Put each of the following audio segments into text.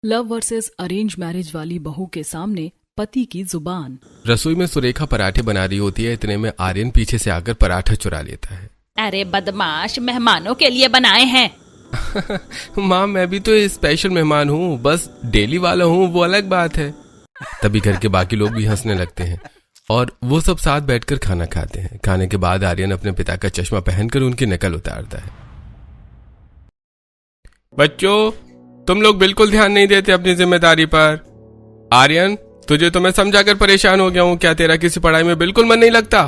Love versus arrange marriage वाली बहू के सामने पति की जुबान। रसोई में सुरेखा पराठे बना रही होती है, इतने में आर्यन पीछे से आकर पराठा चुरा लेता है। अरे बदमाश, मेहमानों के लिए बनाए हैं। माँ मैं भी तो स्पेशल मेहमान हूँ, बस डेली वाला हूँ वो अलग बात है। तभी घर के बाकी लोग भी हंसने लगते हैं और वो सब साथ बैठकर खाना खाते हैं। खाने के बाद आर्यन अपने पिता का चश्मा पहनकर उनकी नकल उतारता है। बच्चों तुम लोग बिल्कुल ध्यान नहीं देते अपनी जिम्मेदारी पर। आर्यन तुझे तो मैं समझाकर परेशान हो गया हूँ, क्या तेरा किसी पढ़ाई में बिल्कुल मन नहीं लगता?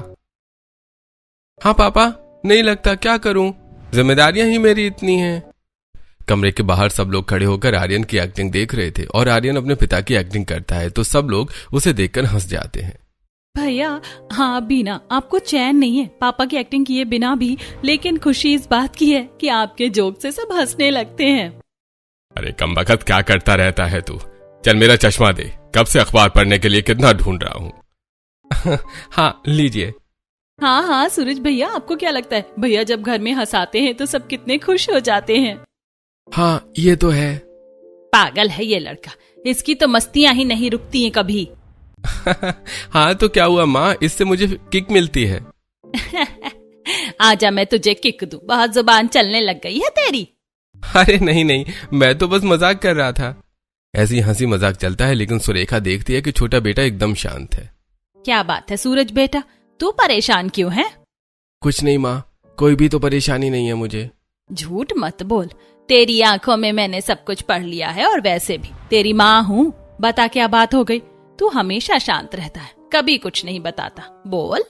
हाँ पापा नहीं लगता, क्या करूं, जिम्मेदारियां ही मेरी इतनी हैं। कमरे के बाहर सब लोग खड़े होकर आर्यन की एक्टिंग देख रहे थे और आर्यन अपने पिता की एक्टिंग करता है तो सब लोग उसे देखकर हंस जाते हैं। भैया हाँ बीना, आपको चैन नहीं है पापा की एक्टिंग किए बिना भी, लेकिन खुशी इस बात की है कि आपके जोक से सब हंसने लगते हैं। अरे कमबख्त क्या करता रहता है तू, चल मेरा चश्मा दे, कब से अखबार पढ़ने के लिए कितना ढूंढ रहा हूँ। हाँ लीजिए। हाँ हाँ सूरज भैया, आपको क्या लगता है भैया जब घर में हंसाते हैं तो सब कितने खुश हो जाते हैं। हाँ ये तो है। पागल है ये लड़का, इसकी तो मस्तियां ही नहीं रुकती हैं कभी। हाँ तो क्या हुआ माँ, इससे मुझे किक मिलती है। आजा मैं तुझे किक दूं, बहुत जुबान चलने लग गई है तेरी। अरे नहीं नहीं, मैं तो बस मजाक कर रहा था। ऐसी हंसी मजाक चलता है लेकिन सुरेखा देखती है कि छोटा बेटा एकदम शांत है। क्या बात है सूरज बेटा, तू परेशान क्यों है? कुछ नहीं माँ, कोई भी तो परेशानी नहीं है मुझे। झूठ मत बोल, तेरी आंखों में मैंने सब कुछ पढ़ लिया है और वैसे भी तेरी माँ हूँ। बता क्या बात हो गई? तू हमेशा शांत रहता है, कभी कुछ नहीं बताता, बोल।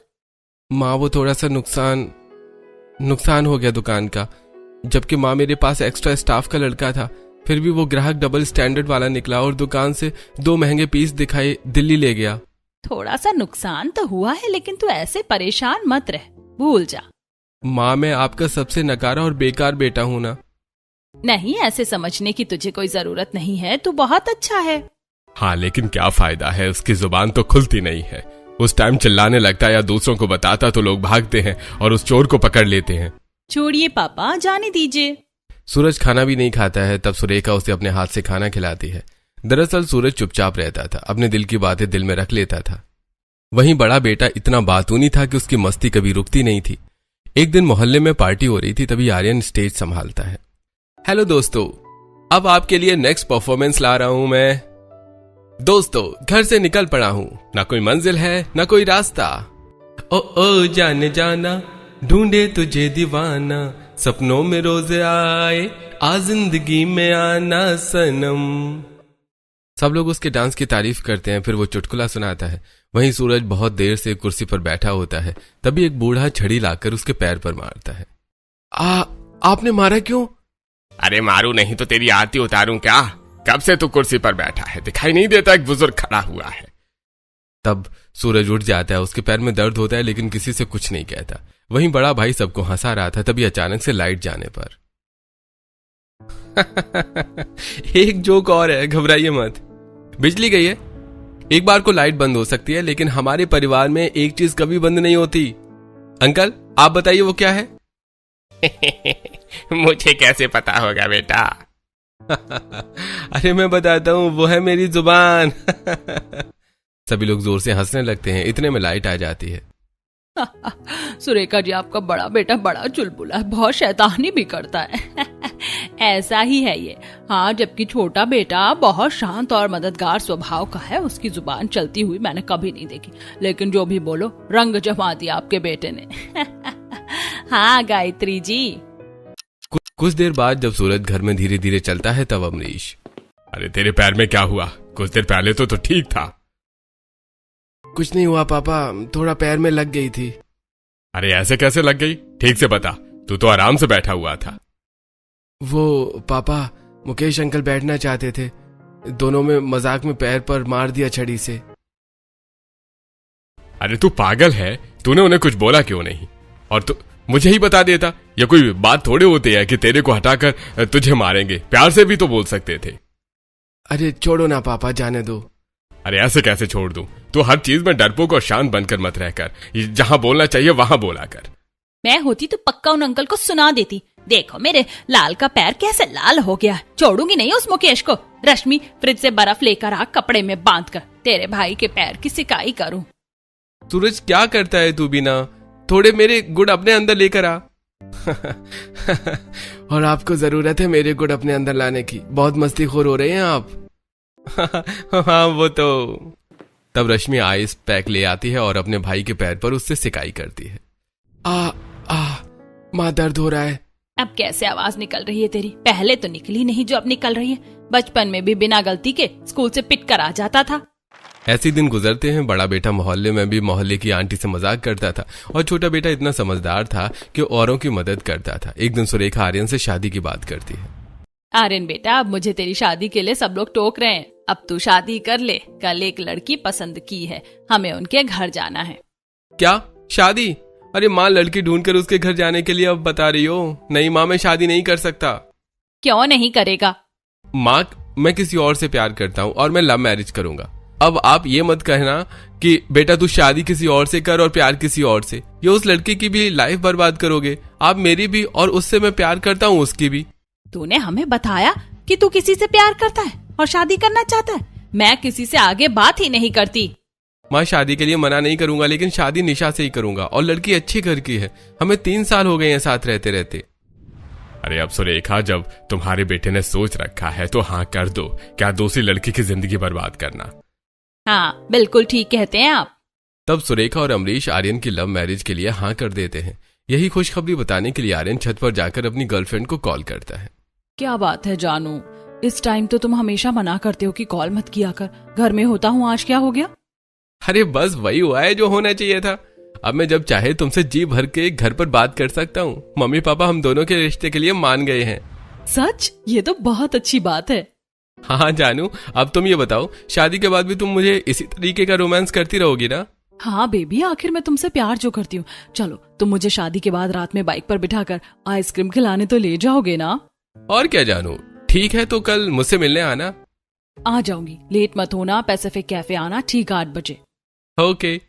माँ वो थोड़ा सा नुकसान हो गया दुकान का। जबकि माँ मेरे पास एक्स्ट्रा स्टाफ का लड़का था, फिर भी वो ग्राहक डबल स्टैंडर्ड वाला निकला और दुकान से 2 महंगे पीस दिखाई दिल्ली ले गया। थोड़ा सा नुकसान तो हुआ है लेकिन तू ऐसे परेशान मत रह, भूल जा। माँ मैं आपका सबसे नकारा और बेकार बेटा हूँ ना। नहीं, ऐसे समझने की तुझे कोई जरूरत नहीं है, तू बहुत अच्छा है। हाँ लेकिन क्या फायदा है, उसकी जुबान तो खुलती नहीं है। उस टाइम चिल्लाने लगता या दूसरों को बताता तो लोग भागते हैं और उस चोर को पकड़ लेते हैं। छोड़िए पापा, जाने दीजिए। सूरज खाना भी नहीं खाता है, तब सुरेखा उसे अपने हाथ से खाना खिलाती है। दरअसल सूरज चुपचाप रहता था, अपने दिल की बातें दिल में रख लेता था। वहीं बड़ा बेटा इतना बातूनी था कि उसकी मस्ती कभी रुकती नहीं थी। एक दिन मोहल्ले में पार्टी हो रही थी, तभी आर्यन स्टेज संभालता है। हेलो दोस्तों, अब आपके लिए नेक्स्ट परफॉर्मेंस ला रहा हूं मैं। दोस्तों घर से निकल पड़ा हूं, ना कोई मंजिल है ना कोई रास्ता। ओ जाने जाना ढूंढे तुझे दीवाना, सपनों में रोज आए आ जिंदगी में आना सनम। सब लोग उसके डांस की तारीफ करते हैं, फिर वो चुटकुला सुनाता है। वहीं सूरज बहुत देर से कुर्सी पर बैठा होता है, तभी एक बूढ़ा छड़ी लाकर उसके पैर पर मारता है। आपने मारा क्यों? अरे मारू नहीं तो तेरी आरती उतारूं क्या? कब से तू कुर्सी पर बैठा है, दिखाई नहीं देता एक बुजुर्ग खड़ा हुआ है? तब सूरज उठ जाता है, उसके पैर में दर्द होता है लेकिन किसी से कुछ नहीं कहता। वहीं बड़ा भाई सबको हंसा रहा था, तभी अचानक से लाइट जाने पर एक जोक और है, घबराइए मत। बिजली गई है, एक बार को लाइट बंद हो सकती है लेकिन हमारे परिवार में एक चीज कभी बंद नहीं होती। अंकल आप बताइए वो क्या है? मुझे कैसे पता होगा बेटा? अरे मैं बताता हूँ, वो है मेरी जुबान। सभी लोग जोर से हंसने लगते हैं, इतने में लाइट आ जाती है। सुरेखा जी आपका बड़ा बेटा बड़ा चुलबुला है, बहुत शैतानी भी करता है। ऐसा ही है ये। हाँ, जबकि छोटा बेटा बहुत शांत और मददगार स्वभाव का है, उसकी जुबान चलती हुई मैंने कभी नहीं देखी। लेकिन जो भी बोलो, रंग जमा दिया आपके बेटे ने। हाँ गायत्री जी। कुछ देर बाद जब सूरज घर में धीरे धीरे चलता है तब अमरीश, अरे तेरे पैर में क्या हुआ? कुछ देर पहले तो ठीक था। कुछ नहीं हुआ पापा, थोड़ा पैर में लग गई थी। अरे ऐसे कैसे लग गई, ठीक से बता, तू तो आराम से बैठा हुआ था। वो पापा मुकेश अंकल बैठना चाहते थे, दोनों में मजाक में पैर पर मार दिया छड़ी से। अरे तू पागल है, तूने उन्हें कुछ बोला क्यों नहीं? और तू मुझे ही बता देता, या कोई बात थोड़े होती है कि तेरे को हटाकर तुझे मारेंगे, प्यार से भी तो बोल सकते थे। अरे छोड़ो ना पापा, जाने दो। अरे ऐसे कैसे छोड़ दूं? तू हर चीज में डरपोक और शांत बनकर मत रहकर, जहां बोलना चाहिए वहां बोला कर। मैं होती तो पक्का उन अंकल को सुना देती, देखो मेरे लाल का पैर कैसे लाल हो गया। छोड़ूंगी नहीं उस मुकेश को। रश्मि, फ्रिज से बर्फ लेकर आ, कपड़े में बांध कर तेरे भाई के पैर की सिकाई करूं। सूरज क्या करता है तू बिना? थोड़े मेरे गुड़ अपने अंदर लेकर आ। और आपको जरूरत है मेरे गुड़ अपने अंदर लाने की? बहुत मस्तीखोर हो रहे हैं आप। हाँ वो तो। तब रश्मि आइस पैक ले आती है और अपने भाई के पैर पर उससे सिकाई करती है। माँ दर्द हो रहा है। अब कैसे आवाज निकल रही है तेरी? पहले तो निकली नहीं जो अब निकल रही है। बचपन में भी बिना गलती के स्कूल से पिट कर आ जाता था। ऐसे दिन गुजरते हैं। बड़ा बेटा मोहल्ले में भी मोहल्ले की आंटी से मजाक करता था और छोटा बेटा इतना समझदार था कि औरों की मदद करता था। एक दिन सुरेखा आर्यन से शादी की बात करती है। आर्यन बेटा, अब मुझे तेरी शादी के लिए सब लोग टोक रहे हैं। अब तू शादी कर ले। कल एक लड़की पसंद की है, हमें उनके घर जाना है। क्या शादी? अरे माँ लड़की ढूंढकर उसके घर जाने के लिए अब बता रही हो? नहीं माँ, मैं शादी नहीं कर सकता। क्यों नहीं करेगा? माँ, मैं किसी और से प्यार करता हूँ और मैं लव मैरिज करूंगा। अब आप ये मत कहना कि बेटा तू शादी किसी और से कर और प्यार किसी और से। ये उस लड़की की भी लाइफ बर्बाद करोगे, आप मेरी भी, और उससे मैं प्यार करता हूँ उसकी भी। तूने हमें बताया कि तू किसी से प्यार करता है और शादी करना चाहता है। मैं किसी से आगे बात ही नहीं करती। माँ शादी के लिए मना नहीं करूंगा, लेकिन शादी निशा से ही करूंगा। और लड़की अच्छी घर की है, हमें 3 साल हो गए हैं साथ रहते रहते। अरे अब सुरेखा, जब तुम्हारे बेटे ने सोच रखा है तो हाँ कर दो। क्या दूसरी लड़की की जिंदगी बर्बाद करना। हाँ बिल्कुल ठीक कहते हैं आप। तब सुरेखा और अमरीश आर्यन की लव मैरिज के लिए हाँ कर देते हैं। यही खुशखबरी बताने के लिए आर्यन छत पर जाकर अपनी गर्लफ्रेंड को कॉल करता है। क्या बात है जानू, इस टाइम तो तुम हमेशा मना करते हो कि कॉल मत किया कर। घर में होता हूँ, आज क्या हो गया? अरे बस वही हुआ है जो होना चाहिए था। अब मैं जब चाहे तुमसे जी भर के घर पर बात कर सकता हूँ। मम्मी पापा हम दोनों के रिश्ते के लिए मान गए हैं। सच? ये तो बहुत अच्छी बात है। हाँ जानू, अब तुम ये बताओ, शादी के बाद भी तुम मुझे इसी तरीके का रोमांस करती रहोगी ना? हाँ बेबी, आखिर मैं तुमसे प्यार जो करती हूँ। चलो तुम मुझे शादी के बाद रात में बाइक पर बिठाकर आइसक्रीम खिलाने तो ले जाओगे ना? और क्या जानू, ठीक है तो कल मुझसे मिलने आना। आ जाऊंगी, लेट मत होना। पैसिफिक कैफे आना ठीक 8 बजे। ओके।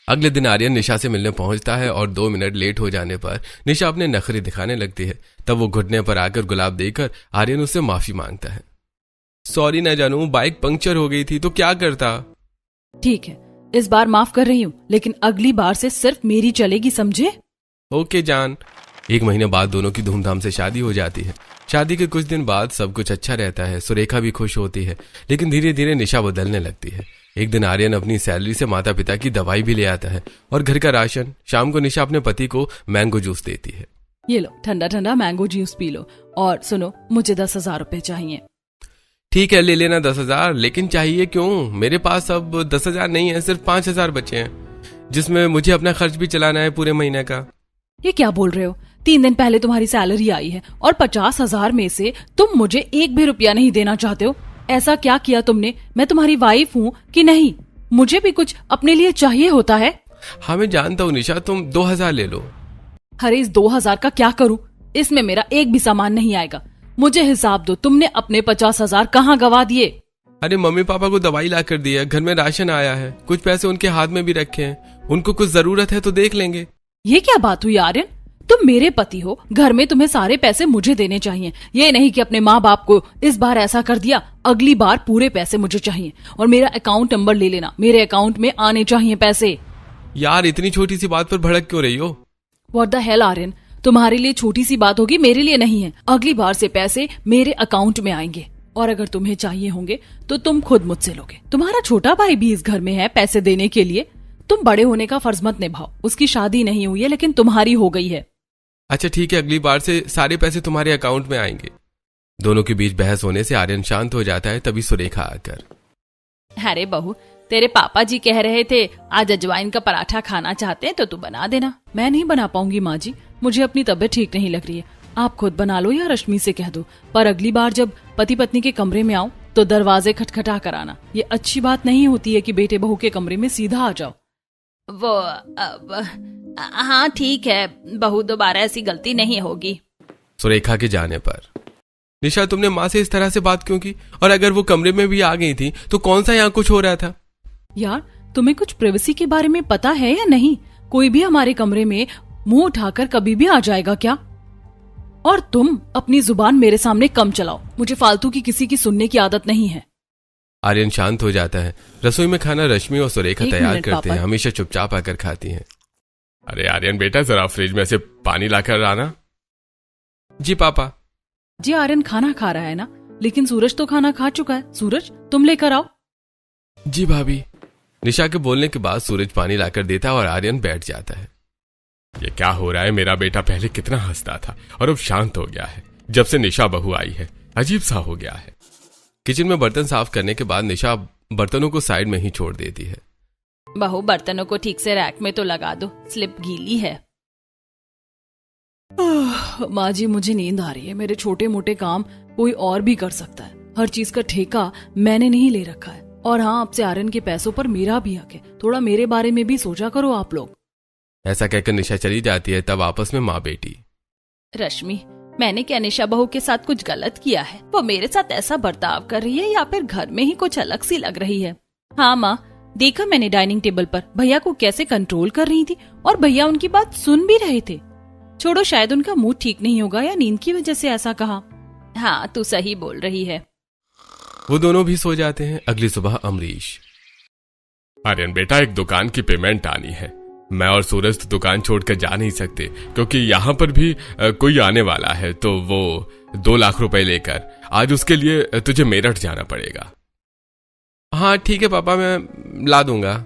अगले दिन आर्यन निशा से मिलने पहुंचता है और 2 मिनट लेट हो जाने पर निशा अपने नखरे दिखाने लगती है। तब वो घुटने पर आकर गुलाब देकर आर्यन उससे माफी मांगता है। सॉरी ना जानू, बाइक पंक्चर हो गई थी तो क्या करता। ठीक है, इस बार माफ कर रही हूँ, लेकिन अगली बार से सिर्फ मेरी चलेगी, समझे? ओके जान। 1 महीने बाद दोनों की धूमधाम से शादी हो जाती है। शादी के कुछ दिन बाद सब कुछ अच्छा रहता है। सुरेखा भी खुश होती है, लेकिन धीरे धीरे निशा बदलने लगती है। एक दिन आर्यन अपनी सैलरी से माता पिता की दवाई भी ले आता है और घर का राशन। शाम को निशा अपने पति को मैंगो जूस देती है। ये लो, ठंडा ठंडा मैंगो जूस पी लो। और सुनो, मुझे 10,000 रुपए चाहिए। ठीक है ले लेना 10,000, लेकिन चाहिए क्यों? मेरे पास अब 10,000 नहीं है, सिर्फ 5,000 बचे हैं, जिसमें मुझे अपना खर्च भी चलाना है पूरे महीने का। ये क्या बोल रहे हो? 3 दिन पहले तुम्हारी सैलरी आई है और 50,000 में से तुम मुझे 1 भी रुपया नहीं देना चाहते हो। ऐसा क्या किया तुमने? मैं तुम्हारी वाइफ हूँ कि नहीं? मुझे भी कुछ अपने लिए चाहिए होता है। हाँ मैं जानता हूँ निशा, तुम 2,000 ले लो। अरे इस 2,000 का क्या करूँ? इसमें मेरा एक भी सामान नहीं आएगा। मुझे हिसाब दो, तुमने अपने 50,000 कहाँ गवा दिए? अरे मम्मी पापा को दवाई ला कर दिया, घर में राशन आया है, कुछ पैसे उनके हाथ में भी रखे हैं, उनको कुछ जरूरत है तो देख लेंगे। ये क्या बात हुई आर्यन? तुम मेरे पति हो, घर में तुम्हें सारे पैसे मुझे देने चाहिए। ये नहीं कि अपने माँ बाप को। इस बार ऐसा कर दिया, अगली बार पूरे पैसे मुझे चाहिए और मेरा अकाउंट नंबर ले लेना। मेरे अकाउंट में आने चाहिए पैसे। यार इतनी छोटी सी बात पर भड़क क्यों रही हो? व्हाट द हेल आर्यन, तुम्हारे लिए छोटी सी बात होगी, मेरे लिए नहीं है। अगली बार से पैसे मेरे अकाउंट में आएंगे और अगर तुम्हें चाहिए होंगे तो तुम खुद मुझसे लोगे। तुम्हारा छोटा भाई भी इस घर में है पैसे देने के लिए। तुम बड़े होने का फर्ज मत निभाओ। उसकी शादी नहीं हुई है, लेकिन तुम्हारी हो गई है। अच्छा ठीक है, अगली बार से सारे पैसे तुम्हारे अकाउंट में आएंगे। दोनों के बीच बहस होने से आर्यन शांत हो जाता है। तभी सुरेखा आकर, अरे बहू, तेरे पापा जी कह रहे थे आज अजवाइन का पराठा खाना चाहते हैं तो तू बना देना। मैं नहीं बना पाऊंगी माँ जी, मुझे अपनी तबीयत ठीक नहीं लग रही है। आप खुद बना लो या रश्मि से कह दो, पर अगली बार जब पति पत्नी के कमरे में आओ तो दरवाजे खटखटा कर आना। ये अच्छी बात नहीं होती है कि बेटे बहू के कमरे में सीधा आ जाओ। हाँ ठीक है बहू, दोबारा ऐसी गलती नहीं होगी। सुरेखा के जाने पर, निशा तुमने माँ से इस तरह से बात क्यों की? और अगर वो कमरे में भी आ गई थी तो कौन सा यहाँ कुछ हो रहा था? यार तुम्हें कुछ प्राइवेसी के बारे में पता है या नहीं? कोई भी हमारे कमरे में मुंह उठाकर कभी भी आ जाएगा क्या? और तुम अपनी जुबान मेरे सामने कम चलाओ, मुझे फालतू की किसी की सुनने की आदत नहीं है। आर्यन शांत हो जाता है। रसोई में खाना रश्मि और सुरेखा एक तैयार मिनट, करते हैं, पापा। हमेशा चुपचाप आकर खाती हैं। अरे आर्यन बेटा, जरा फ्रिज में से पानी लाकर आना। जी पापा। जी आर्यन खाना खा रहा है ना, लेकिन सूरज तो खाना खा चुका है। सूरज तुम लेकर आओ। जी भाभी। निशा के बोलने के बाद सूरज पानी लाकर देता है और आर्यन बैठ जाता है। ये क्या हो रहा है? मेरा बेटा पहले कितना हंसता था और अब शांत हो गया है। जब से निशा बहू आई है अजीब सा हो गया है। किचन में बर्तन साफ करने के बाद निशा बर्तनों को साइड में ही छोड़ देती है। बहू, बर्तनों को ठीक से रैक में तो लगा दो, स्लिप गीली है। माँ जी मुझे नींद आ रही है। मेरे छोटे मोटे काम कोई और भी कर सकता है, हर चीज का ठेका मैंने नहीं ले रखा है। और हाँ, आपसे आर्यन के पैसों पर मेरा भी हक है, थोड़ा मेरे बारे में भी सोचा करो आप लोग। ऐसा कहकर निशा चली जाती है। तब आपस में माँ बेटी। रश्मि, मैंने क्या निशा बहू के साथ कुछ गलत किया है? वो मेरे साथ ऐसा बर्ताव कर रही है या फिर घर में ही कुछ अलग सी लग रही है? हाँ माँ, देखा मैंने डाइनिंग टेबल पर भैया को कैसे कंट्रोल कर रही थी और भैया उनकी बात सुन भी रहे थे। छोड़ो, शायद उनका मूड ठीक नहीं होगा या नींद की वजह से ऐसा कहा। हाँ, तू सही बोल रही है। वो दोनों भी सो जाते हैं। अगली सुबह अमरीश। आर्यन बेटा, एक दुकान की पेमेंट आनी है। मैं और सूरज तो दुकान छोड़कर जा नहीं सकते क्योंकि यहाँ पर भी कोई आने वाला है, तो वो 2 लाख रुपए लेकर आज उसके लिए तुझे मेरठ जाना पड़ेगा। हाँ ठीक है पापा, मैं ला दूंगा।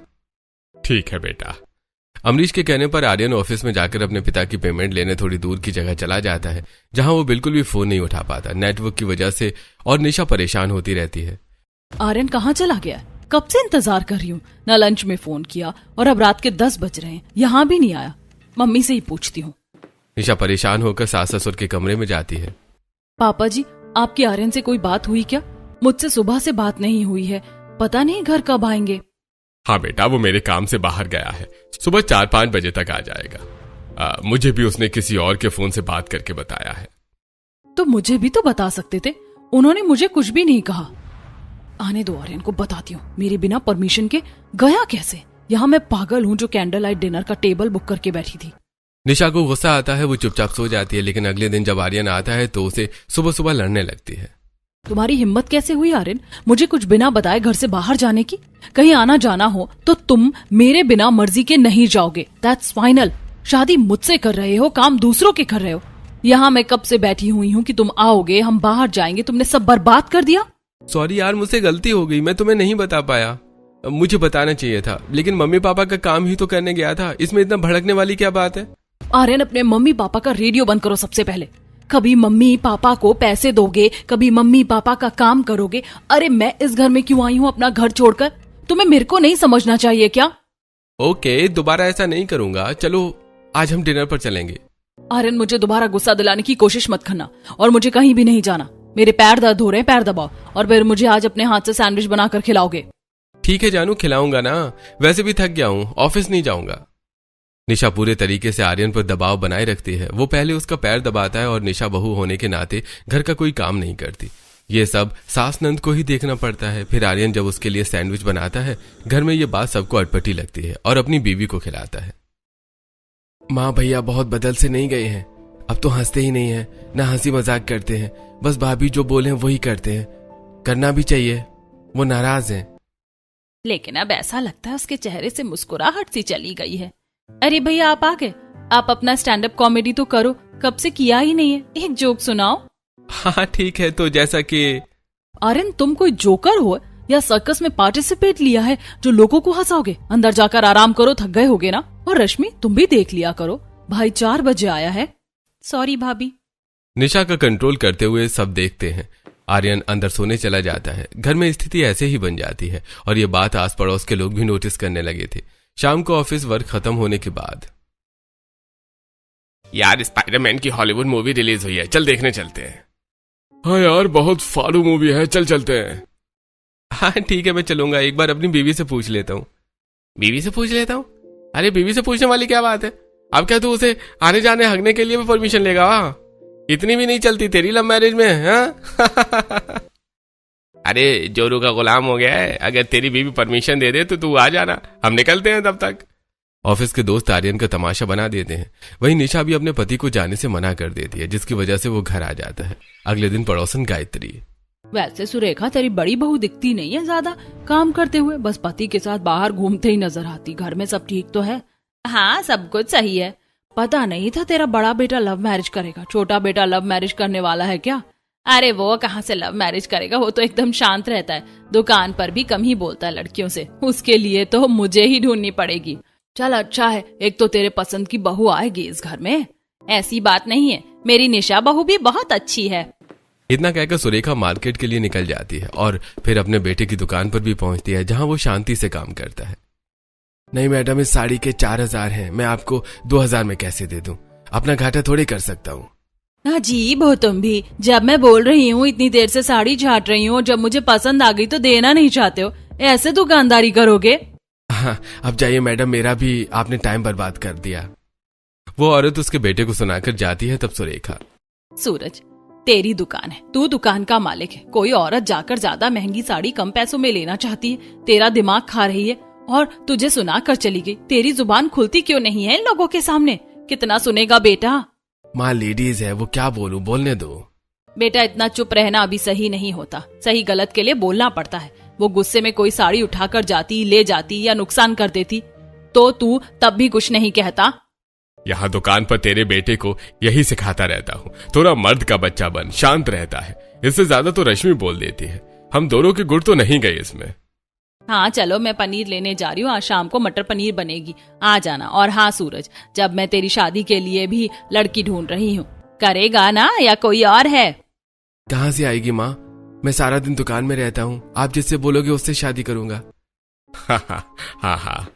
ठीक है बेटा। अमरीश के कहने पर आर्यन ऑफिस में जाकर अपने पिता की पेमेंट लेने थोड़ी दूर की जगह चला जाता है, जहां वो बिल्कुल भी फोन नहीं उठा पाता नेटवर्क की वजह से, और निशा परेशान होती रहती है। आर्यन कहाँ चला गया है? कब से इंतजार कर रही हूँ, ना लंच में फोन किया और अब रात के 10 बज रहे हैं, यहाँ भी नहीं आया। मम्मी से ही पूछती हूँ। निशा परेशान होकर सास ससुर के कमरे में जाती है। पापा जी, आपकी आर्यन से कोई बात हुई क्या? मुझसे सुबह से बात नहीं हुई है, पता नहीं घर कब आएंगे। हाँ बेटा, वो मेरे काम से बाहर गया है, सुबह 4-5 बजे तक आ जाएगा। मुझे भी उसने किसी और के फोन से बात करके बताया है। तो मुझे भी तो बता सकते थे, उन्होंने मुझे कुछ भी नहीं कहा। आने दो, आर्यन को बताती हूँ मेरे बिना परमिशन के गया कैसे। यहाँ मैं पागल हूँ जो कैंडल लाइट डिनर का टेबल बुक करके बैठी थी। निशा को गुस्सा आता है, वो चुपचाप सो जाती है। लेकिन अगले दिन जब आर्यन आता है तो उसे सुबह सुबह लड़ने लगती है। तुम्हारी हिम्मत कैसे हुई आर्यन, मुझे कुछ बिना बताए घर से बाहर जाने की? कहीं आना जाना हो तो तुम मेरे बिना मर्जी के नहीं जाओगे, दैट्स फाइनल। शादी मुझसे कर रहे हो, काम दूसरों के कर रहे हो। यहाँ मैं कब से बैठी हुई हूँ कि तुम आओगे, हम बाहर जाएंगे, तुमने सब बर्बाद कर दिया। सॉरी यार, मुझसे गलती हो गई, मैं तुम्हें नहीं बता पाया। मुझे बताना चाहिए था, लेकिन मम्मी पापा का काम ही तो करने गया था, इसमें इतना भड़कने वाली क्या बात है? आर्यन, अपने मम्मी पापा का रेडियो बंद करो सबसे पहले। कभी मम्मी पापा को पैसे दोगे, कभी मम्मी पापा का काम करोगे। अरे मैं इस घर में क्यों आई हूँ अपना घर छोड़कर? तुम्हें मेरे को नहीं समझना चाहिए क्या? ओके, दोबारा ऐसा नहीं करूंगा। चलो आज हम डिनर पर चलेंगे। आर्यन, मुझे दोबारा गुस्सा दिलाने की कोशिश मत करना, और मुझे कहीं भी नहीं जाना। मेरे पैर दर्द हो रहे हैं, पैर दबाओ, और फिर मुझे आज अपने हाथ से सैंडविच बनाकर खिलाओगे। ठीक है जानू, खिलाऊंगा ना, वैसे भी थक गया हूँ, ऑफिस नहीं जाऊंगा। निशा पूरे तरीके से आर्यन पर दबाव बनाए रखती है। वो पहले उसका पैर दबाता है और निशा बहू होने के नाते घर का कोई काम नहीं करती। ये सब सास नंद को ही देखना पड़ता है। फिर आर्यन जब उसके लिए सैंडविच बनाता है, घर में ये बात सबको अटपटी लगती है और अपनी बीवी को खिलाता है। माँ भैया बहुत बदल से नहीं गए हैं, अब तो हंसते ही नहीं है, ना हंसी मजाक करते हैं, बस भाभी जो बोले वही करते हैं। करना भी चाहिए, वो नाराज हैं। लेकिन अब ऐसा लगता है उसके चेहरे से मुस्कुराहट सी चली गई है। अरे भैया, आप आ गए। आप अपना स्टैंड अप कॉमेडी तो करो, कब से किया ही नहीं है, एक जोक सुनाओ। हाँ ठीक है, तो जैसा कि आर्यन, तुम कोई जोकर हो या सर्कस में पार्टिसिपेट लिया है जो लोगों को हंसाओगे? अंदर जाकर आराम करो, थक गए होगे ना। और रश्मि, तुम भी देख लिया करो, भाई 4 बजे आया है। सॉरी भाभी। निशा का कंट्रोल करते हुए सब देखते हैं। आर्यन अंदर सोने चला जाता है। घर में स्थिति ऐसे ही बन जाती है और ये बात आस पड़ोस के लोग भी नोटिस करने लगे थे। शाम को ऑफिस वर्क खत्म होने के बाद, यार स्पाइडरमैन की हॉलीवुड मूवी रिलीज हुई है, चल देखने चलते हैं। हाँ यार, बहुत फालतू मूवी है, चल चलते हैं। हाँ ठीक है, मैं चलूंगा, एक बार अपनी बीवी से पूछ लेता हूँ। बीवी से पूछ लेता हूँ? अरे बीवी से पूछने वाली क्या बात है? अब क्या तू उसे आने जाने हगने के लिए भी परमिशन लेगा? वहां इतनी भी नहीं चलती तेरी लव मैरिज में, हाँ? अरे जोरू का गुलाम हो गया है, अगर तेरी बीवी परमिशन दे दे तो तू आ जाना, हम निकलते हैं तब तक। ऑफिस के दोस्त आर्यन का तमाशा बना देते हैं। वहीं निशा भी अपने पति को जाने से मना कर देती है, जिसकी वजह से वो घर आ जाता है। अगले दिन पड़ोसन गायत्री, वैसे सुरेखा तेरी बड़ी बहू दिखती नहीं है ज्यादा काम करते हुए, बस पति के साथ बाहर घूमते ही नजर आती। घर में सब ठीक तो है? हाँ, सब कुछ सही है। पता नहीं था तेरा बड़ा बेटा लव मैरिज करेगा। छोटा बेटा लव मैरिज करने वाला है क्या? अरे वो कहाँ से लव मैरिज करेगा, वो तो एकदम शांत रहता है, दुकान पर भी कम ही बोलता है लड़कियों से। उसके लिए तो मुझे ही ढूंढनी पड़ेगी। चल अच्छा है, एक तो तेरे पसंद की बहू आएगी इस घर में। ऐसी बात नहीं है, मेरी निशा बहू भी बहुत अच्छी है। इतना कहकर सुरेखा मार्केट के लिए निकल जाती है और फिर अपने बेटे की दुकान पर भी पहुंचती है, जहां वो शांति से काम करता है। नहीं मैडम, इस साड़ी के 4000 हैं, मैं आपको 2000 में कैसे दे दूं? अपना घाटा थोड़ी कर सकता हूँ। अजीब हो तुम भी, जब मैं बोल रही हूँ इतनी देर से साड़ी छाट रही हूँ, जब मुझे पसंद आ गई तो देना नहीं चाहते हो। ऐसे दुकानदारी करोगे? हाँ, अब जाइए मैडम, मेरा भी आपने टाइम बर्बाद कर दिया। वो औरत उसके बेटे को सुनाकर जाती है। तब सुरेखा, सूरज तेरी दुकान है, तू दुकान का मालिक है। कोई औरत जाकर ज्यादा महंगी साड़ी कम पैसों में लेना चाहती है, तेरा दिमाग खा रही है और तुझे सुनाकर चली गई। तेरी जुबान खुलती क्यों नहीं है इन लोगों के सामने? कितना सुनेगा बेटा? माँ लेडीज है, वो क्या बोलूं, बोलने दो। बेटा इतना चुप रहना अभी सही नहीं होता, सही गलत के लिए बोलना पड़ता है। वो गुस्से में कोई साड़ी उठाकर जाती, ले जाती या नुकसान कर देती तो तू तब भी कुछ नहीं कहता। यहाँ दुकान पर तेरे बेटे को यही सिखाता रहता हूँ, थोड़ा मर्द का बच्चा बन, शांत रहता है। इससे ज्यादा तो रश्मि बोल देती है। हम दोनों के गुड़ तो नहीं गए इसमें। हाँ चलो, मैं पनीर लेने जा रही हूँ, आज शाम को मटर पनीर बनेगी, आ जाना। और हाँ सूरज, जब मैं तेरी शादी के लिए भी लड़की ढूंढ रही हूँ, करेगा ना या कोई और है? कहाँ से आएगी माँ, मैं सारा दिन दुकान में रहता हूँ, आप जिससे बोलोगे उससे शादी करूंगा। हाँ।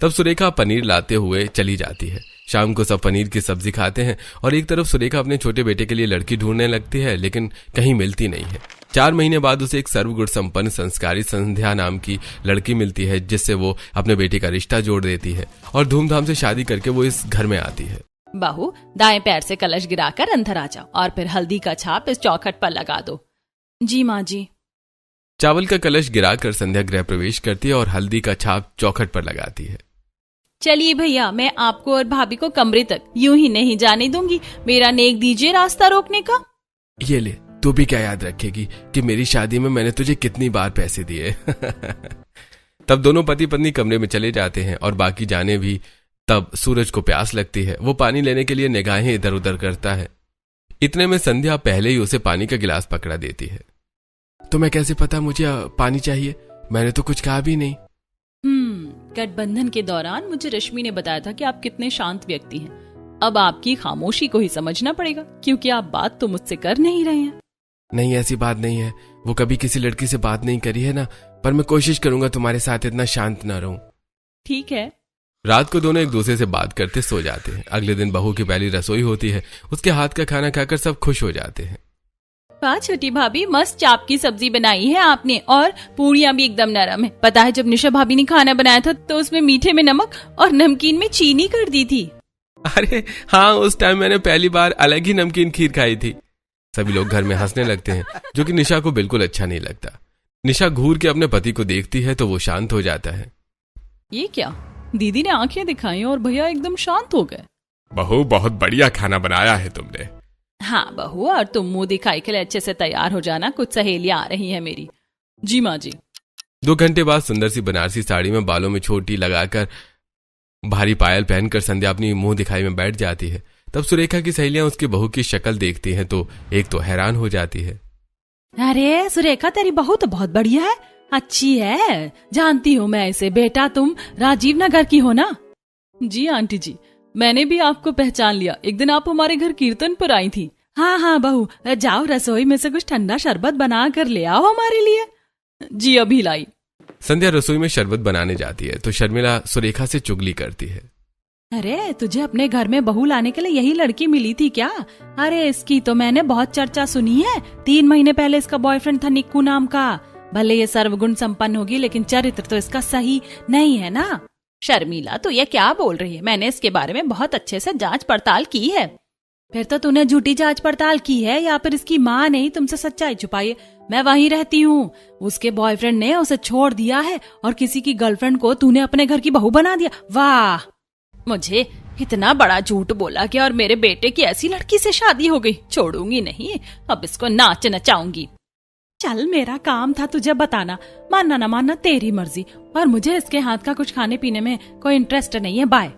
तब सुरेखा पनीर लाते हुए चली जाती है। शाम को सब पनीर की सब्जी खाते हैं और एक तरफ सुरेखा अपने छोटे बेटे के लिए लड़की ढूंढने लगती है, लेकिन कहीं मिलती नहीं है। 4 महीने बाद उसे एक सर्वगुण संपन्न संस्कारी संध्या नाम की लड़की मिलती है, जिससे वो अपने बेटे का रिश्ता जोड़ देती है और धूमधाम से शादी करके वो इस घर में आती है। बहू, दाएं पैर से कलश गिराकर अंदर आ जाओ और फिर हल्दी का छाप इस चौखट पर लगा दो। जी माँ जी। चावल का कलश गिराकर संध्या गृह प्रवेश करती है और हल्दी का छाप चौखट पर लगाती है। चलिए भैया, मैं आपको और भाभी को कमरे तक यूं ही नहीं जाने दूंगी, मेरा नेक दीजिए रास्ता रोकने का। ये ले, तू भी क्या याद रखेगी कि मेरी शादी में मैंने तुझे कितनी बार पैसे दिए। तब दोनों पति पत्नी कमरे में चले जाते हैं और बाकी जाने भी। तब सूरज को प्यास लगती है, वो पानी लेने के लिए निगाहें इधर उधर करता है। इतने में संध्या पहले ही उसे पानी का गिलास पकड़ा देती है। तुम्हें कैसे पता मुझे पानी चाहिए? मैंने तो कुछ कहा भी नहीं। गठबंधन के दौरान मुझे रश्मि ने बताया था कि आप कितने शांत व्यक्ति हैं। अब आपकी खामोशी को ही समझना पड़ेगा, क्योंकि आप बात तो मुझसे कर नहीं रहे हैं। नहीं, ऐसी बात नहीं है, वो कभी किसी लड़की से बात नहीं करी है ना, पर मैं कोशिश करूंगा तुम्हारे साथ इतना शांत ना रहूं। ठीक है। रात को दोनों एक दूसरे से बात करते सो जाते हैं। अगले दिन बहू की पहली रसोई होती है। उसके हाथ का खाना खाकर सब खुश हो जाते हैं। वाह छोटी भाभी, मस्त चाप की सब्जी बनाई है आपने और पूरियां भी एकदम नरम है। पता है जब निशा भाभी ने खाना बनाया था तो उसमें मीठे में नमक और नमकीन में चीनी कर दी थी। अरे हाँ, उस टाइम मैंने पहली बार अलग ही नमकीन खीर खाई थी। सभी लोग घर में हंसने लगते हैं, जो कि निशा को बिल्कुल अच्छा नहीं लगता। निशा घूर के अपने पति को देखती है तो वो शांत हो जाता है। ये क्या, दीदी ने आंखें दिखाई और भैया एकदम शांत हो गए। बहू, बहुत बढ़िया खाना बनाया है तुमने। हाँ बहू, और तुम मुंह दिखाई के लिए अच्छे से तैयार हो जाना, कुछ सहेलियां आ रही हैं मेरी। जी माँ जी। 2 घंटे बाद सुंदर सी बनारसी साड़ी में बालों में छोटी लगाकर भारी पायल पहनकर संध्या अपनी मुंह दिखाई में बैठ जाती है। तब सुरेखा की सहेलियां उसकी बहू की शक्ल देखती हैं तो एक तो हैरान हो जाती है। अरे सुरेखा, तेरी बहू तो बहुत बढ़िया है, अच्छी है, जानती हूँ मैं इसे। बेटा तुम राजीव नगर की हो ना? जी आंटी जी, मैंने भी आपको पहचान लिया, एक दिन आप हमारे घर कीर्तन पर आई थी। हाँ बहू, जाओ रसोई में से कुछ ठंडा शरबत बना कर ले आओ हमारे लिए। जी अभी लाई। संध्या रसोई में शरबत बनाने जाती है तो शर्मिला सुरेखा से चुगली करती है। अरे तुझे अपने घर में बहू लाने के लिए यही लड़की मिली थी क्या? अरे इसकी तो मैंने बहुत चर्चा सुनी है। 3 महीने पहले इसका बॉयफ्रेंड था निक्कू नाम का। भले ये सर्वगुण संपन्न होगी लेकिन चरित्र तो इसका सही नहीं है ना। शर्मिला, तो ये क्या बोल रही है? मैंने इसके बारे में बहुत अच्छे से जांच पड़ताल की है। फिर तो तूने झूठी जांच पड़ताल की है या फिर इसकी माँ ने ही तुमसे सच्चाई छुपाई है। मैं वहीं रहती हूँ, उसके बॉयफ्रेंड ने उसे छोड़ दिया है और किसी की गर्लफ्रेंड को तूने अपने घर की बहू बना दिया। वाह, मुझे इतना बड़ा झूठ बोला कि और मेरे बेटे की ऐसी लड़की से शादी हो गई। छोड़ूंगी नहीं, अब इसको नाच नचाऊंगी। चल, मेरा काम था तुझे बताना, मानना ना मानना तेरी मर्जी, और मुझे इसके हाथ का कुछ खाने पीने में कोई इंटरेस्ट नहीं है। बाय।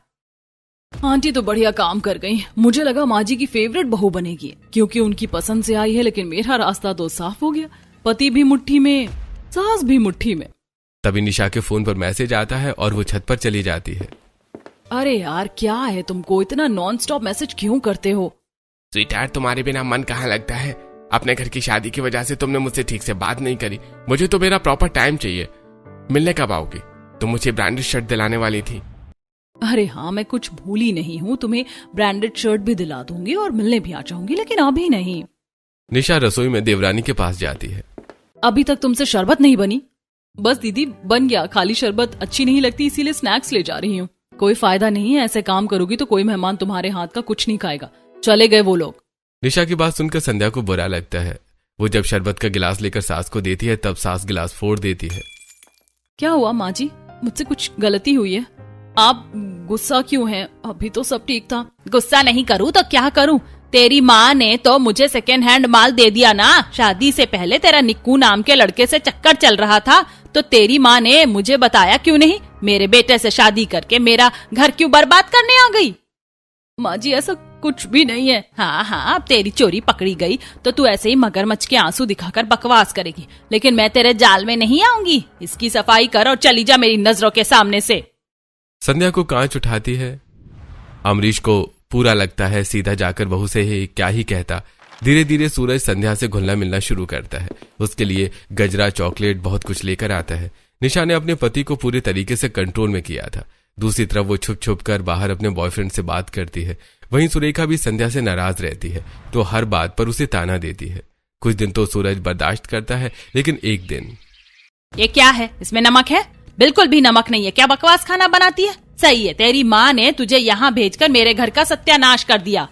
आंटी तो बढ़िया काम कर गई। मुझे लगा माँ जी की फेवरेट बहू बनेगी क्योंकि उनकी पसंद से आई है, लेकिन मेरा रास्ता तो साफ हो गया। पति भी मुट्ठी में, सास भी मुट्ठी में। तभी निशा के फोन पर मैसेज आता है और वो छत पर चली जाती है। अरे यार, क्या है तुमको, इतना नॉन स्टॉप मैसेज क्यों करते हो? स्वीटहार्ट, तुम्हारे बिना मन कहाँ लगता है। अपने घर की शादी की वजह से तुमने मुझसे ठीक से बात नहीं करी। मुझे तो मेरा प्रॉपर टाइम चाहिए। मिलने कब आओगी? तुम मुझे ब्रांडेड शर्ट दिलाने वाली थी। अरे हाँ, मैं कुछ भूली नहीं हूँ। तुम्हें ब्रांडेड शर्ट भी दिला दूंगी और मिलने भी आ जाऊंगी, लेकिन अभी नहीं। निशा रसोई में देवरानी के पास जाती है। अभी तक तुमसे शरबत नहीं बनी? बस दीदी, बन गया। खाली शरबत अच्छी नहीं लगती, इसीलिए स्नैक्स ले जा रही हूँ। कोई फायदा नहीं है, ऐसे काम करोगी तो कोई मेहमान तुम्हारे हाथ का कुछ नहीं खाएगा। चले गए वो लोग। निशा की बात सुनकर संध्या को बुरा लगता है। वो जब शरबत का गिलास लेकर सास को देती है तब सास गिलास फोड़ देती है। क्या हुआ माँ जी, मुझसे कुछ गलती हुई है? आप गुस्सा क्यों हैं? अभी तो सब ठीक था। गुस्सा नहीं करूँ तो क्या करूँ? तेरी माँ ने तो मुझे सेकेंड हैंड माल दे दिया ना। शादी से पहले तेरा निक्कू नाम के लड़के से चक्कर चल रहा था तो तेरी माँ ने मुझे बताया क्यों नहीं? मेरे बेटे से शादी करके मेरा घर क्यों बर्बाद करने आ गई? माँ जी, ऐसा कुछ भी नहीं है। हाँ, अब तेरी चोरी पकड़ी गई तो तू ऐसे ही मगरमच्छ के आंसू दिखाकर बकवास करेगी, लेकिन मैं तेरे जाल में नहीं आऊंगी। इसकी सफाई कर और चली जा मेरी नजरों के सामने से। संध्या को कांच उठाती है। अमरीश को पूरा लगता है सीधा जाकर बहू से ही क्या ही कहता। धीरे धीरे सूरज संध्या से घुलना मिलना शुरू करता है। उसके लिए गजरा, चॉकलेट, बहुत कुछ लेकर आता है। निशा ने अपने पति को पूरे तरीके से कंट्रोल में किया था। दूसरी तरफ वो छुप छुप कर बाहर अपने बॉयफ्रेंड से बात करती है। वहीं सुरेखा भी संध्या से नाराज रहती है तो हर बात पर उसे ताना देती है। कुछ दिन तो सूरज बर्दाश्त करता है, लेकिन एक दिन, ये क्या है? इसमें नमक है? बिल्कुल भी नमक नहीं है। क्या बकवास खाना बनाती है? सही है, तेरी माँ ने तुझे यहाँ भेजकर मेरे घर का सत्यानाश कर दिया।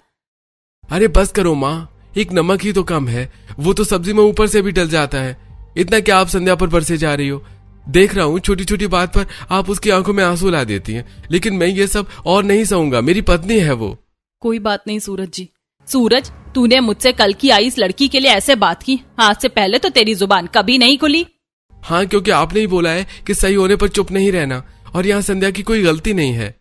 अरे बस करो माँ, एक नमक ही तो कम है, वो तो सब्जी में ऊपर से भी डल जाता है। इतना क्या आप संध्या पर बरसे जा रही हो? देख रहा हूँ छोटी छोटी बात पर आप उसकी आंखों में आंसू ला देती हैं, लेकिन मैं ये सब और नहीं सहूंगा। मेरी पत्नी है वो। कोई बात नहीं सूरज जी। सूरज, तूने मुझसे कल की आई इस लड़की के लिए ऐसे बात की? आज से पहले तो तेरी जुबान कभी नहीं खुली। हाँ, क्योंकि आपने ही बोला है कि सही होने पर चुप नहीं रहना, और यहाँ संध्या की कोई गलती नहीं है।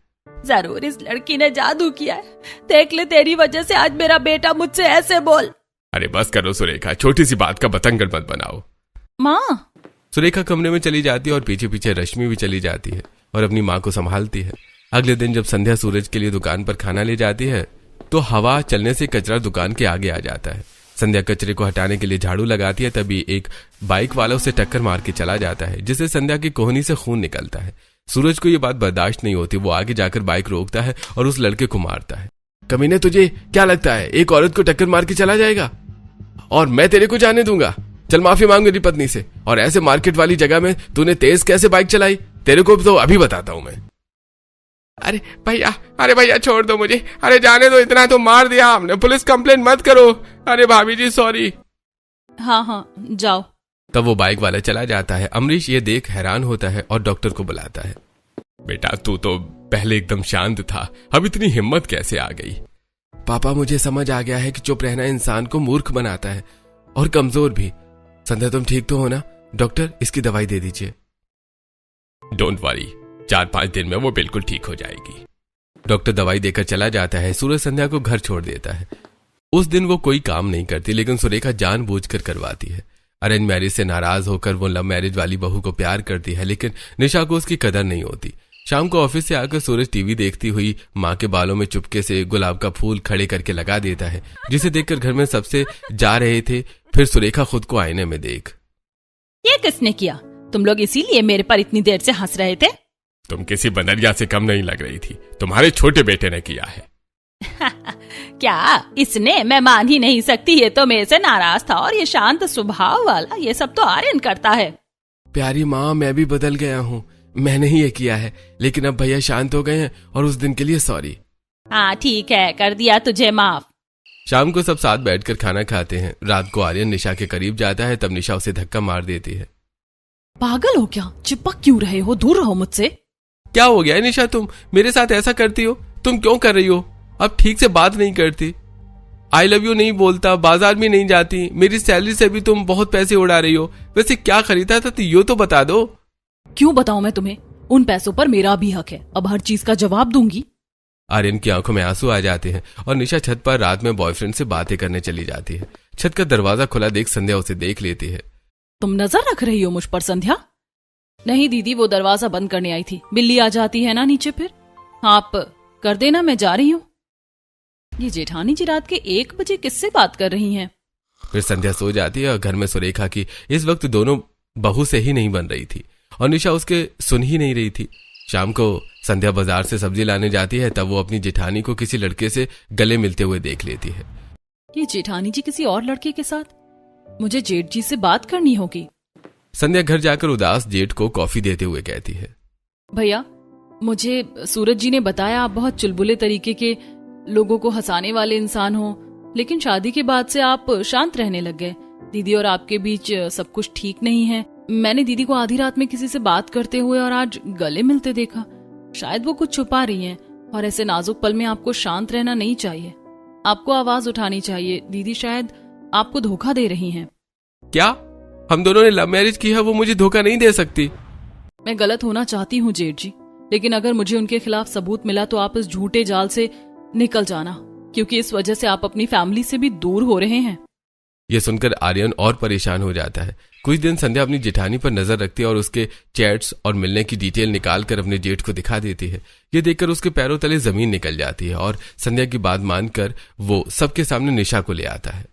जरूर इस लड़की ने जादू किया है। देख ले, तेरी वजह से आज मेरा बेटा मुझसे ऐसे बोल। अरे बस करो सुरेखा, छोटी सी बात का बतंगड़ मत बनाओ। माँ। सुरेखा कमरे में चली जाती है और पीछे पीछे रश्मि भी चली जाती है और अपनी माँ को संभालती है। अगले दिन जब संध्या सूरज के लिए दुकान पर खाना ले जाती है तो हवा चलने से कचरा दुकान के आगे आ जाता है। संध्या कचरे को हटाने के लिए झाड़ू लगाती है, तभी एक बाइक वाला उसे टक्कर मार के चला जाता है, जिससे संध्या की कोहनी से खून निकलता है। सूरज को ये बात बर्दाश्त नहीं होती। वो आगे जाकर बाइक रोकता है और उस लड़के को मारता है। कमीने, तुझे क्या लगता है एक औरत को टक्कर मार के चला जाएगा और मैं तेरे को जाने दूंगा? चल माफी मांग मेरी पत्नी से। और ऐसे मार्केट वाली जगह में तूने तेज कैसे बाइक चलाई, तेरे को तो अभी बताता हूं मैं। अरे भैया छोड़ दो मुझे। अरे जाने दो, इतना तो मार दिया हमने। पुलिस कंप्लेंट मत करो। अरे भाभी जी सॉरी। हाँ, जाओ। तब वो बाइक वाला चला जाता है। अमरीश ये देख हैरान होता है और डॉक्टर को बुलाता है। बेटा, तू तो पहले एकदम शांत था, अब इतनी हिम्मत कैसे आ गई? पापा, मुझे समझ आ गया है कि चुप रहना इंसान को मूर्ख बनाता है और कमजोर भी। संध्या, तुम ठीक तो हो ना? डॉक्टर, इसकी दवाई दे दीजिए। डोंट वरी, 4-5 दिन में वो बिल्कुल ठीक हो जाएगी। डॉक्टर दवाई देकर चला जाता है। सूरज संध्या को घर छोड़ देता है। उस दिन वो कोई काम नहीं करती, लेकिन सुरेखा जानबूझकर करवाती है। अरेंज मैरिज से नाराज होकर वो लव मैरिज वाली बहू को प्यार करती है, लेकिन निशा को उसकी कदर नहीं होती। शाम को ऑफिस से आकर सूरज टीवी देखती हुई माँ के बालों में चुपके से गुलाब का फूल खड़े करके लगा देता है, जिसे देखकर घर में सबसे जा रहे थे। फिर सुरेखा खुद को आईने में देख, ये किसने किया? तुम लोग इसीलिए मेरे पर इतनी देर से हंस रहे थे? तुम किसी बनरिया से कम नहीं लग रही थी। तुम्हारे छोटे बेटे ने किया है। क्या इसने? मैं मान ही नहीं सकती। ये तो मेरे से नाराज था और ये शांत स्वभाव वाला, ये सब तो आर्यन करता है। प्यारी माँ, मैं भी बदल गया हूँ। मैंने ही ये किया है, लेकिन अब भैया शांत हो गए हैं और उस दिन के लिए सॉरी। हाँ ठीक है, कर दिया तुझे माफ। शाम को सब साथ बैठकर खाना खाते हैं। रात को आर्यन निशा के करीब जाता है, तब निशा उसे धक्का मार देती है। पागल हो क्या? चिपक क्यों रहे हो? दूर रहो मुझसे। क्या हो गया है निशा, तुम मेरे साथ ऐसा करती हो? तुम क्यों कर रही हो? अब ठीक से बात नहीं करती, आई लव यू नहीं बोलता, बाजार में नहीं जाती, मेरी सैलरी से भी तुम बहुत पैसे उड़ा रही हो। वैसे क्या खरीदा था तो ये तो बता दो। क्यों बताऊं मैं तुम्हें? उन पैसों पर मेरा भी हक है, अब हर चीज का जवाब दूंगी। आर्यन की आंखों में आंसू आ जाते हैं और निशा छत पर रात में बॉयफ्रेंड से बातें करने चली जाती है। छत का दरवाजा खुला देख संध्या उसे देख लेती है। तुम नजर रख रही हो मुझ पर संध्या? नहीं दीदी, वो दरवाजा बंद करने आई थी। बिल्ली आ जाती है ना नीचे, फिर आप कर देना, मैं जा रही हूँ। ये जेठानी जी रात के 1 बजे किससे बात कर रही हैं? फिर संध्या सो जाती है और घर में सुरेखा की इस वक्त दोनों बहू से ही नहीं बन रही थी और निशा उसके सुन ही नहीं रही थी। शाम को संध्या बाजार से सब्जी लाने जाती है, तब वो अपनी जेठानी को किसी लड़के से गले मिलते हुए देख लेती है। ये जेठानी जी किसी और लड़के के साथ? मुझे जेठ जी से बात करनी होगी। संध्या घर जाकर उदास जेठ को कॉफी देते हुए कहती है, भैया, मुझे सूरज जी ने बताया आप बहुत चुलबुले तरीके के लोगों को हंसाने वाले इंसान हो, लेकिन शादी के बाद से आप शांत रहने लग गए। दीदी और आपके बीच सब कुछ ठीक नहीं है। मैंने दीदी को आधी रात में किसी से बात करते हुए और आज गले मिलते देखा। शायद वो कुछ छुपा रही हैं और ऐसे नाजुक पल में आपको शांत रहना नहीं चाहिए, आपको आवाज उठानी चाहिए। दीदी शायद आपको धोखा दे रही हैं। क्या? हम दोनों ने लव मैरिज की है, वो मुझे धोखा नहीं दे सकती। मैं गलत होना चाहती हूँ जेठ जी, लेकिन अगर मुझे उनके खिलाफ सबूत मिला तो आप इस झूठे जाल से निकल जाना, क्योंकि इस वजह से आप अपनी फैमिली से भी दूर हो रहे हैं। यह सुनकर आर्यन और परेशान हो जाता है। कुछ दिन संध्या अपनी जेठानी पर नजर रखती है और उसके चैट्स और मिलने की डिटेल निकालकर अपने जेठ को दिखा देती है। ये देखकर उसके पैरों तले जमीन निकल जाती है और संध्या की बात मानकर वो सबके सामने निशा को ले आता है।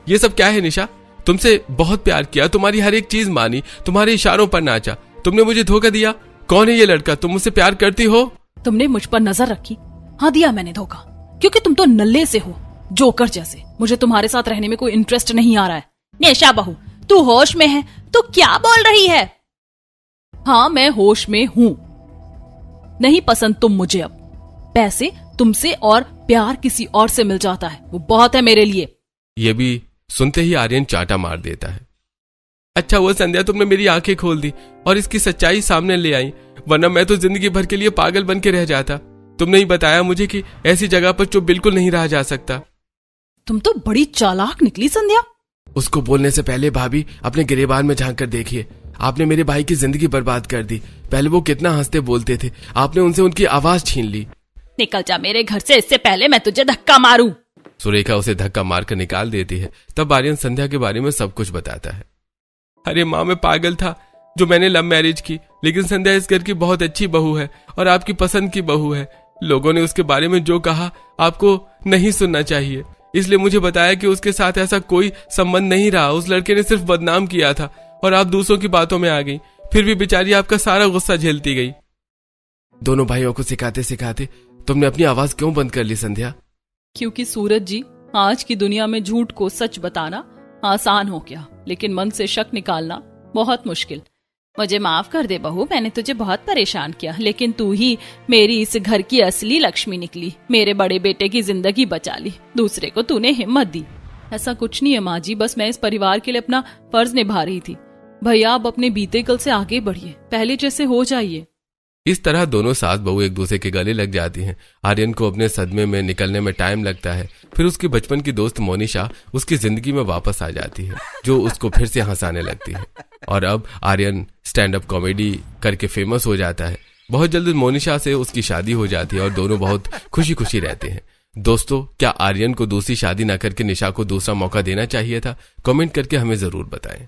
ये सब क्या है निशा? तुमसे बहुत प्यार किया, तुम्हारी हर एक चीज मानी, तुम्हारे इशारों पर नाचा, तुमने मुझे धोखा दिया। कौन है ये लड़का? तुम मुझसे प्यार करती हो? तुमने मुझ पर नजर रखी? हाँ, दिया मैंने धोखा, क्योंकि तुम तो नल्ले से हो, जोकर जैसे। मुझे तुम्हारे साथ रहने में कोई इंटरेस्ट नहीं आ रहा है। निशा बहू, तू होश में है? तू क्या बोल रही है? हाँ, मैं होश में हूँ। नहीं पसंद तुम मुझे। अब पैसे तुमसे और प्यार किसी और से मिल जाता है, वो बहुत है मेरे लिए। ये भी सुनते ही आर्यन चाटा मार देता है। अच्छा हुआ संध्या तुमने मेरी आंखें खोल दी और इसकी सच्चाई सामने ले आई, वरना मैं तो जिंदगी भर के लिए पागल बन के रह जाता। तुमने ही बताया मुझे कि ऐसी जगह पर चुप बिल्कुल नहीं रहा जा सकता। तुम तो बड़ी चालाक निकली संध्या। उसको बोलने से पहले भाभी अपने गिरेबान में झांक कर देखिए। आपने मेरे भाई की जिंदगी बर्बाद कर दी। पहले वो कितना हंसते बोलते थे, आपने उनसे उनकी आवाज छीन ली। निकल जा मेरे घर से, इससे पहले मैं तुझे धक्का मारूं। सुरेखा उसे धक्का मारकर निकाल देती है। तब आर्यन संध्या के बारे में सब कुछ बताता है। अरे माँ, मैं पागल था जो मैंने लव मैरिज की, लेकिन संध्या इस घर की बहुत अच्छी बहू है और आपकी पसंद की बहू है। लोगों ने उसके बारे में जो कहा आपको नहीं सुनना चाहिए, इसलिए मुझे बताया कि उसके साथ ऐसा कोई संबंध नहीं रहा। उस लड़के ने सिर्फ बदनाम किया था और आप दूसरों की बातों में आ गई। फिर भी बेचारी आपका सारा गुस्सा झेलती गई। दोनों भाइयों को सिखाते सिखाते तुमने अपनी आवाज क्यों बंद कर ली संध्या? क्योंकि सूरज जी, आज की दुनिया में झूठ को सच बताना आसान हो गया, लेकिन मन से शक निकालना बहुत मुश्किल। मुझे माफ कर दे बहू, मैंने तुझे बहुत परेशान किया, लेकिन तू ही मेरी इस घर की असली लक्ष्मी निकली। मेरे बड़े बेटे की जिंदगी बचा ली, दूसरे को तूने हिम्मत दी। ऐसा कुछ नहीं है माँ जी, बस मैं इस परिवार के लिए अपना फर्ज निभा रही थी। भैया, आप अपने बीते कल से आगे बढ़िए, पहले जैसे हो जाइए। इस तरह दोनों सास बहू एक दूसरे के गले लग जाती हैं। आर्यन को अपने सदमे में निकलने में टाइम लगता है। फिर उसकी बचपन की दोस्त मोनिशा उसकी जिंदगी में वापस आ जाती है, जो उसको फिर से हंसाने लगती है और अब आर्यन स्टैंड अप कॉमेडी करके फेमस हो जाता है। बहुत जल्द मोनिशा से उसकी शादी हो जाती है और दोनों बहुत खुशी खुशी रहते हैं। दोस्तों, क्या आर्यन को दूसरी शादी न करके निशा को दूसरा मौका देना चाहिए था? कमेंट करके हमें जरूर बताएं।